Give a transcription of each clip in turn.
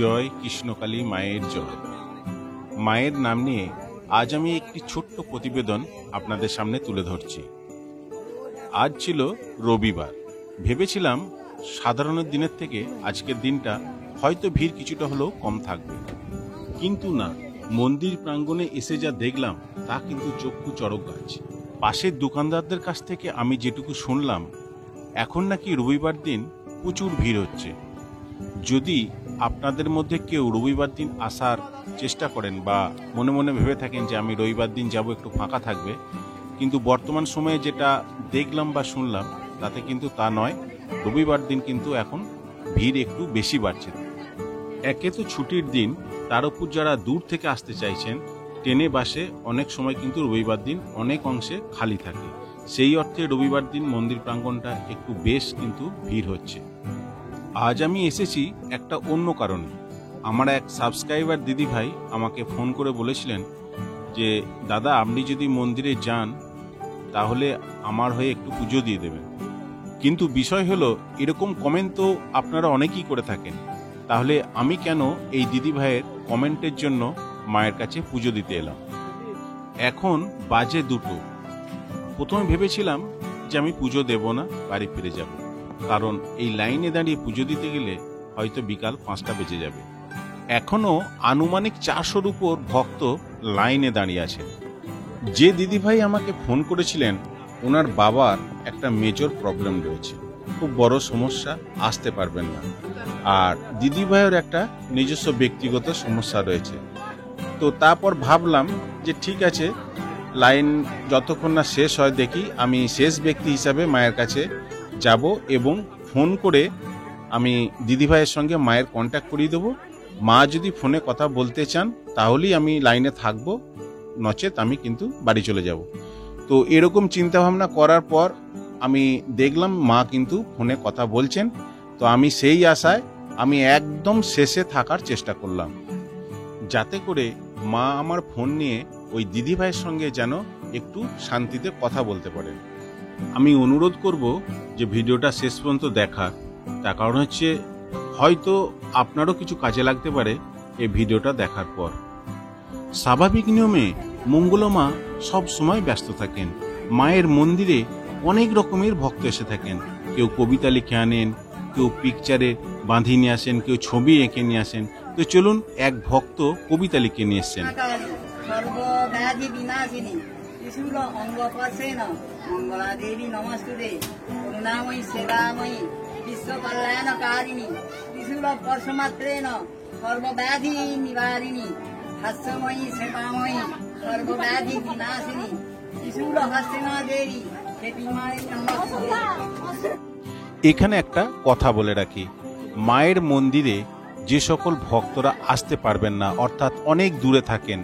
জয় কৃষ্ণকালী মায়ের জয়। মায়ের নাম নিয়ে আজ আমি একটি ছোট্ট প্রতিবেদন আপনাদের সামনে তুলে ধরছি। আজ ছিল রবিবার। ভেবেছিলাম সাধারণ দিনের থেকে আজকের দিনটা হয়তো ভিড় কিছুটা হলেও কম থাকবে, কিন্তু না, মন্দির প্রাঙ্গণে এসে যা দেখলাম তা কিন্তু চক্ষু চড়ক গাছ। পাশের দোকানদারদের কাছ থেকে আমি যেটুকু শুনলাম, এখন নাকি রবিবার দিন প্রচুর ভিড় হচ্ছে। যদি আপনাদের মধ্যে কেউ রবিবার দিন আসার চেষ্টা করেন বা মনে মনে ভেবে থাকেন যে আমি রবিবার দিন যাব, একটু ফাঁকা থাকবে, কিন্তু বর্তমান সময়ে যেটা দেখলাম বা শুনলাম তাতে কিন্তু তা নয়। রবিবার দিন কিন্তু এখন ভিড় একটু বেশি বাড়ছে। একে তো ছুটির দিন, তার উপর যারা দূর থেকে আসতে চাইছেন ট্রেনে বাসে অনেক সময় কিন্তু রবিবার দিন অনেক অংশে খালি থাকে। সেই অর্থে রবিবার দিন মন্দির প্রাঙ্গণটা একটু বেশ কিন্তু ভিড় হচ্ছে। আজ আমি এসেছি একটা অন্য কারণে। আমার এক সাবস্ক্রাইবার দিদি ভাই আমাকে ফোন করে বলেছিলেন যে দাদা, আপনি যদি মন্দিরে যান তাহলে আমার হয়ে একটু পুজো দিয়ে দেবেন। কিন্তু বিষয় হলো, এরকম কমেন্ট তো আপনারা অনেকেই করে থাকেন, তাহলে আমি কেন এই দিদি ভাইয়ের কমেন্টের জন্য মায়ের কাছে পুজো দিতে এলাম। এখন বাজে 2টো। প্রথমে ভেবেছিলাম যে আমি পুজো দেব না, বাড়ি ফিরে যাব, কারণ এই লাইনে দাঁড়িয়ে পুজো দিতে গেলে হয়তো বিকাল 5টা বেজে যাবে। এখনো আনুমানিক 400-র উপর ভক্ত লাইনে দাঁড়িয়ে আছে। যে দিদিভাই আমাকে ফোন করেছিলেন, ওনার বাবার একটা মেজর প্রবলেম রয়েছে, খুব বড় সমস্যা, আসতে পারবেন না। আর দিদিভাইয়ের একটা নিজস্ব ব্যক্তিগত সমস্যা রয়েছে। তো তারপর ভাবলাম যে ঠিক আছে, লাইন যতক্ষণ না শেষ হয় দেখি, আমি শেষ ব্যক্তি হিসাবে মায়ের কাছে যাব এবং ফোন করে আমি দিদিভাইয়ের সঙ্গে মায়ের কন্ট্যাক্ট করিয়ে দেবো। মা যদি ফোনে কথা বলতে চান তাহলেই আমি লাইনে থাকবো, নচেত আমি কিন্তু বাড়ি চলে যাব। তো এরকম চিন্তাভাবনা করার পর আমি দেখলাম মা কিন্তু ফোনে কথা বলছেন। তো আমি সেই আশায় আমি একদম শেষে থাকার চেষ্টা করলাম, যাতে করে মা আমার ফোন নিয়ে ওই দিদিভাইয়ের সঙ্গে যেন একটু শান্তিতে কথা বলতে পারেন। আমি অনুরোধ করব যে ভিডিওটা শেষ পর্যন্ত দেখার। তার কারণ হচ্ছে হয়তো আপনারও কিছু কাজে লাগতে পারে এই ভিডিওটা দেখার পর। স্বাভাবিক নিয়মে মঙ্গলমা সব সময় ব্যস্ত থাকেন। মায়ের মন্দিরে অনেক রকমের ভক্ত এসে থাকেন। কেউ কবিতা লিখে আনেন, কেউ পিকচারে বাঁধিয়ে নিয়ে আসেন, কেউ ছবি এঁকে নিয়ে আসেন। তো চলুন, এক ভক্ত কবিতা লিখে নিয়ে এসছেন। সর্বব্যাধি বিনাশিনী ত্রিশূল অঙ্গপর্শেণ মঙ্গলা দেবী নমস্তুতে করুণাময়ী সেবাময়ী বিশ্ব কল্যাণকারিণী ত্রিশূল স্পর্শমাত্রেণ সর্বব্যাধি নিবারিণী হাস্যময়ী সেবাময়ী সর্বব্যাধি বিনাশিনী ত্রিশূল হস্তেন দেবী দেবীমায়ী নমস্তুতে। এখানে একটা কথা বলে রাখি, মায়ের মন্দিরে যে সকল ভক্তরা আসতে পারবেন না, অর্থাৎ অনেক দূরে থাকেন,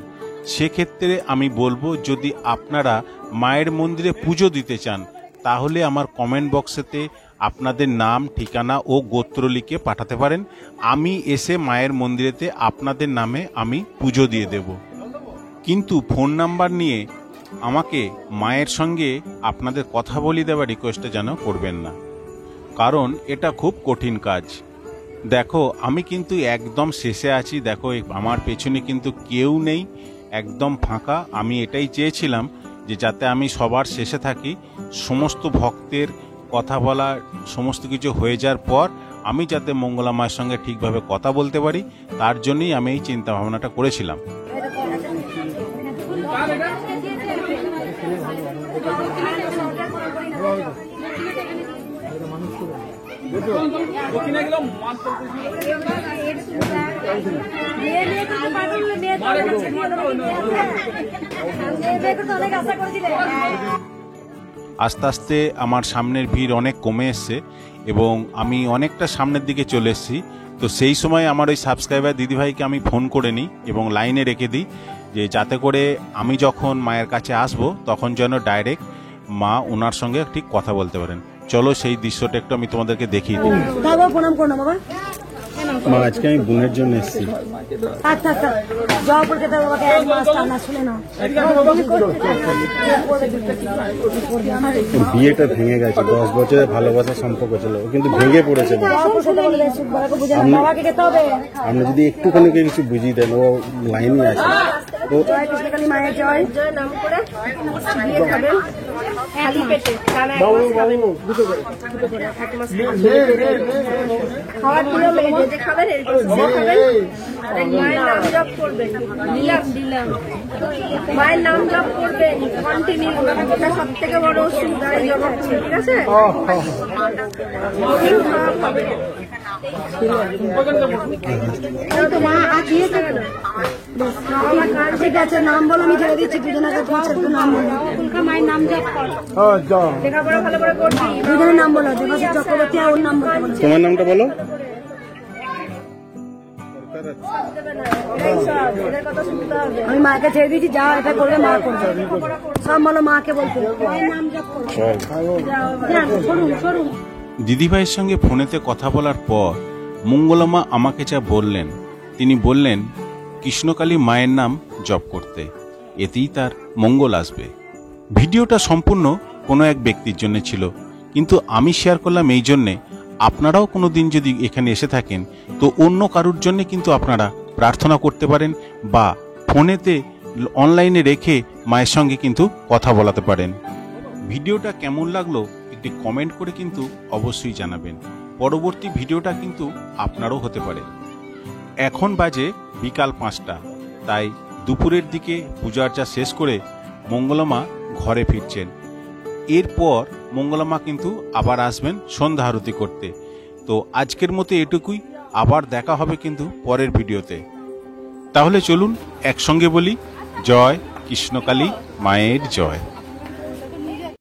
সেক্ষেত্রে আমি বলবো যদি আপনারা মায়ের মন্দিরে পুজো দিতে চান তাহলে আমার কমেন্ট বক্সেতে আপনাদের নাম, ঠিকানা ও গোত্র লিখে পাঠাতে পারেন। আমি এসে মায়ের মন্দিরেতে আপনাদের নামে আমি পুজো দিয়ে দেব। কিন্তু ফোন নাম্বার নিয়ে আমাকে মায়ের সঙ্গে আপনাদের কথা বলিয়ে দেওয়ার রিকোয়েস্টটা যেন করবেন না, কারণ এটা খুব কঠিন কাজ। দেখো, আমি কিন্তু একদম শেষে আছি। দেখো, আমার পেছনে কিন্তু কেউ নেই, একদম ফাঁকা। আমি এটাই চেয়েছিলাম যে যাতে আমি সবার শেষে থাকি, সমস্ত ভক্তের কথা বলা সমস্ত কিছু হয়ে যাওয়ার পর আমি যাতে মঙ্গলা মায়ের সঙ্গে ঠিকভাবে কথা বলতে পারি, তার জন্যই আমি এই চিন্তা ভাবনাটা করেছিলাম। আস্তে আস্তে আমার সামনের ভিড় অনেক কমে এসছে এবং আমি অনেকটা সামনের দিকে চলে এসেছি। তো সেই সময় আমার ওই সাবস্ক্রাইবার দিদিভাইকে আমি ফোন করে নিই এবং লাইনে রেখে দিই, যে যাতে করে আমি যখন মায়ের কাছে আসব তখন যেন ডাইরেক্ট মা ওনার সঙ্গে ঠিক কথা বলতে পারেন। চলো সেই দৃশ্যটা একটু আমি তোমাদেরকে দেখিয়ে দিই। বাবা প্রণাম করো না বাবা। মা আজকে আমি বোনের জন্য এসেছি। আচ্ছা আচ্ছা যাও বলতে তো বাবাকে এক মাস টানা শুনে না বিয়েটা ভেঙে গেছে, 10 বছরের ভালোবাসার সম্পর্ক ছিল, ও কিন্তু ভেঙে পড়েছে। বাবাকে খেতে হবে। আপনি যদি একটুখানি কিছু বুঝিয়ে দেন, ও লাইনে আছে। ও জয় কৃষ্ণকালী মায়ের জয় জয় নাম করে বিয়ে খাবেন খালি পেটে, টানা এক মাস খাবেন, দুটো করে এক মাস খাওয়ার নিয়ম এই যে খাবেন এরকম খাবেন। মায়ের নাম জপ করবেন, দিলাম মায়ের নাম জপ করবেন কন্টিনিউ। এটা সব থেকে বড় ওষুধ আর জপ হচ্ছে, ঠিক আছে? মা আজ ঠিক আছে, নাম বলো, আমি ছেড়ে দিচ্ছি। দুজনের নাম বলো, মায়ের নাম জপ কর, লেখাপড়া ভালো করে করবি। দুজনের নাম বলো, দেবাশিস চক্রবর্তী আর ওর নাম বলো। তোমার নামটা বলো। আমি মাকে ছেড়ে দিয়েছি, যা এটা করবে মা করবে, সব বলো মাকে বলতে। মায়ের নাম জপ করো। সরুন। দিদিভাইয়ের সঙ্গে ফোনেতে কথা বলার পর মঙ্গলমা আমাকে যা বললেন, তিনি বললেন কৃষ্ণকালী মায়ের নাম জপ করতে, এতেই তার মঙ্গল আসবে। ভিডিওটা সম্পূর্ণ কোনো এক ব্যক্তির জন্য ছিল, কিন্তু আমি শেয়ার করলাম এই জন্যে আপনারাও কোনো দিন যদি এখানে এসে থাকেন তো অন্য কারুর জন্য কিন্তু আপনারা প্রার্থনা করতে পারেন বা ফোনেতে অনলাইনে রেখে মায়ের সঙ্গে কিন্তু কথা বলাতে পারেন। ভিডিওটা কেমন লাগলো একটি কমেন্ট করে কিন্তু অবশ্যই জানাবেন। পরবর্তী ভিডিওটা কিন্তু আপনারও হতে পারে। এখন বাজে বিকাল 5টা, তাই দুপুরের দিকে পূজার্চা শেষ করে মঙ্গলমা ঘরে ফিরছেন। এরপর মঙ্গলমা কিন্তু আবার আসবেন সন্ধ্যা আরতি করতে। তো আজকের মতো এটুকুই, আবার দেখা হবে কিন্তু পরের ভিডিওতে। তাহলে চলুন একসঙ্গে বলি জয় কৃষ্ণকালী মায়ের জয়।